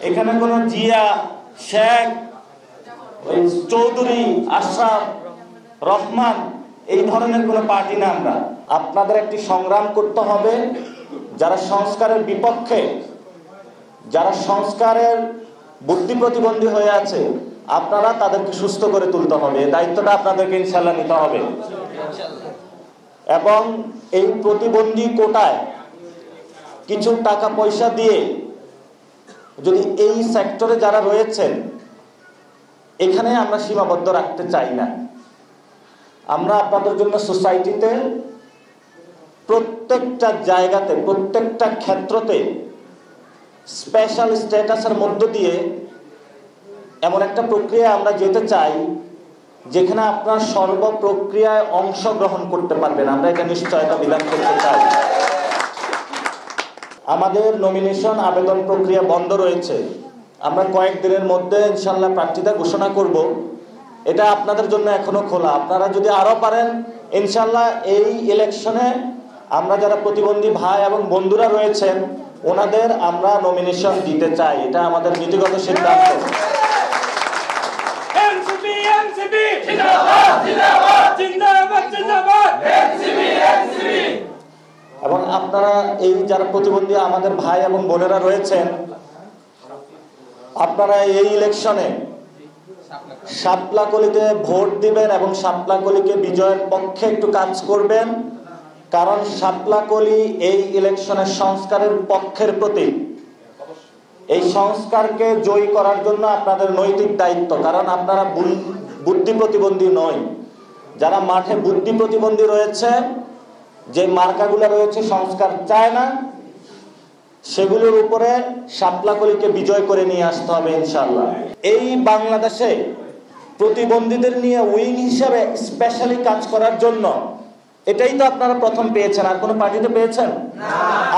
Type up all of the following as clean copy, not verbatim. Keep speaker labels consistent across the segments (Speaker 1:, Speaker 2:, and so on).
Speaker 1: এখানে কোনো জিয়া, শেখ, চৌধুরী, আশরাফ, রহমান এই ধরনের কোনো পার্টি না। আমরা আপনাদের একটি সংগ্রাম করতে হবে, যারা সংস্কারের বিপক্ষে, যারা সংস্কারের বুদ্ধি প্রতিবন্ধী হয়ে আছে, আপনারা তাদেরকে সুস্থ করে তুলতে হবে। এই দায়িত্বটা আপনাদেরকে ইনশাল্লাহ নিতে হবে। এবং এই প্রতিবন্ধী কোটায় কিছু টাকা পয়সা দিয়ে যদি এই সেক্টরে যারা রয়েছেন, এখানে আমরা সীমাবদ্ধ রাখতে চাই না। আমরা আপনাদের জন্য সোসাইটিতে প্রত্যেকটা জায়গাতে, প্রত্যেকটা ক্ষেত্রতে স্পেশাল স্ট্যাটাসের মধ্য দিয়ে এমন একটা প্রক্রিয়া আমরা যেতে চাই যেখানে আপনার সর্বপ্রক্রিয়ায় অংশগ্রহণ করতে পারবেন। আমরা এটা নিশ্চয়তা বিধান করতে চাই। আমাদের নমিনেশন আবেদন প্রক্রিয়া বন্ধ রয়েছে। আমরা কয়েকদিনের মধ্যে ইনশাল্লাহ প্রার্থীতা ঘোষণা করব। এটা আপনাদের জন্য এখনো খোলা। আপনারা যদি আরো পারেন, ইনশাল্লাহ এই ইলেকশনে আমরা যারা প্রতিবন্ধী ভাই এবং বন্ধুরা রয়েছেন ওনাদের আমরা নমিনেশন দিতে চাই। এটা আমাদের নীতিগত সিদ্ধান্ত। এবং আপনারা এই যারা প্রতিবন্ধী আমাদের ভাই এবং বোনেরা রয়েছেন, আপনারা এই ইলেকশনে শাপলাকলিতে ভোট দিবেন এবং শাপলাকলিকে বিজয়ের পক্ষে একটু কাজ করবেন। কারণ শাপলাকলি এই ইলেকশনের সংস্কারের পক্ষের প্রতীক। এই সংস্কারকে জয়ী করার জন্য আপনাদের নৈতিক দায়িত্ব। কারণ আপনারা বুদ্ধি প্রতিবন্ধী নয়। যারা মাঠে বুদ্ধি প্রতিবন্ধী রয়েছে, যে মার্কাগুলো রয়েছে সংস্কার চায় না, সেগুলোর উপরে শাপলাকলিকে বিজয় করে নিয়ে আসতে হবে ইনশাআল্লাহ। এই বাংলাদেশে প্রতিবন্ধীদের নিয়ে উইং হিসাবে স্পেশালি কাজ করার জন্য এটাই তো আপনারা প্রথম পেয়েছেন। আর কোনো পার্টিতে পেয়েছেন?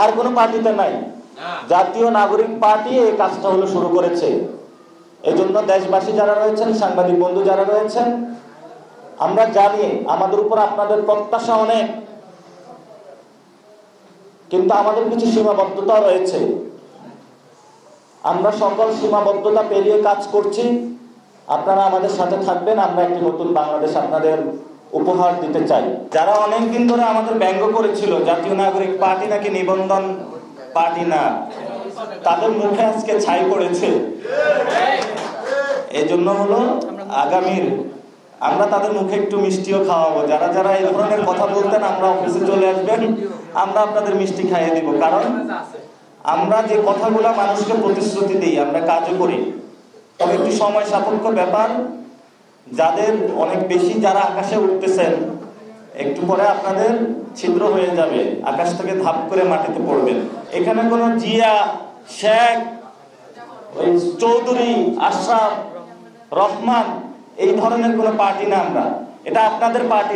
Speaker 1: আর কোনো পার্টিতে নাই। জাতীয় নাগরিক পার্টি এই কাজটা হলো শুরু করেছে। এই জন্য দেশবাসী যারা রয়েছেন, সাংবাদিক বন্ধু যারা রয়েছেন, আমরা জানি আমাদের উপর আপনাদের প্রত্যাশা অনেক, কিন্তু আমাদের কিছু সীমাবদ্ধতা রয়েছে। আমরা সকল সীমাবদ্ধতা পেরিয়ে কাজ করছি। আপনারা আমাদের সাথে থাকবেন। আমরা একটি নতুন বাংলাদেশ আপনাদের উপহার দিতে চাই। যারা অনেকদিন ধরে আমাদের ব্যঙ্গ করেছিল জাতীয় নাগরিক পার্টি নাকি নিবন্ধন পার্টি না, তাদের মুখে আজকে ছাই পড়েছে। এই জন্য হলো আগামীর আমরা তাদের মুখে একটু মিষ্টিও খাওয়াবো। যারা যারা এই ধরনের কথা বলতেন, আমরা অফিসে চলে আসবেন, আমরা আপনাদের মিষ্টি খাইয়ে দিব। কারণ আমরা যে কথাগুলো মানুষকে প্রতিশ্রুতি দিই, আমরা কাজও করি। তবে একটু সময় সাপেক্ষ ব্যাপার। যাদের অনেক বেশি যারা আকাশে উঠতেছেন, একটু পরে আপনাদের ছিদ্র হয়ে যাবে, আকাশ থেকে ধাপ করে মাটিতে পড়বেন। এখানে কোনো জিয়া, শেখ, চৌধুরী, আশরাফ, রহমান এই ধরনের কোনো পার্টি না। আমরা এটা আপনাদের পার্টি।